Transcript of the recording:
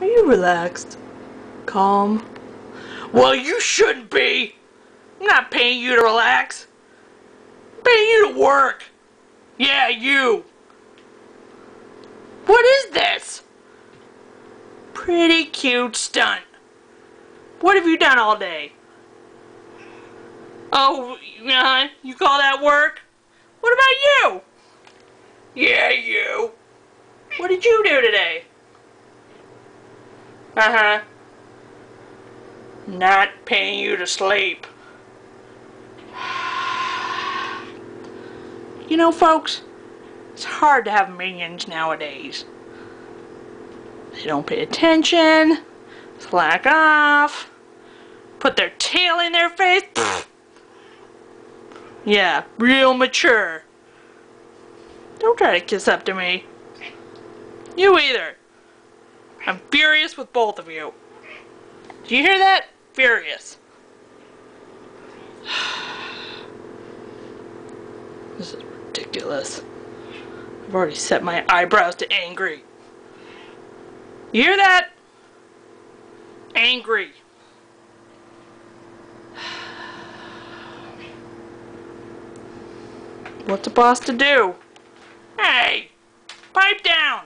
Are you relaxed? Calm? Well, you shouldn't be. I'm not paying you to relax. I'm paying you to work. Yeah, you. What is this? Pretty cute stunt. What have you done all day? Oh, you call that work? What about you? Yeah, you. What did you do today? Uh-huh. Not paying you to sleep. You know, folks, it's hard to have minions nowadays. They don't pay attention, slack off, put their tail in their face. Yeah, real mature. Don't try to kiss up to me. You either. I'm furious with both of you. Do you hear that? Furious. This is ridiculous. I've already set my eyebrows to angry. You hear that? Angry. What's a boss to do? Hey! Pipe down!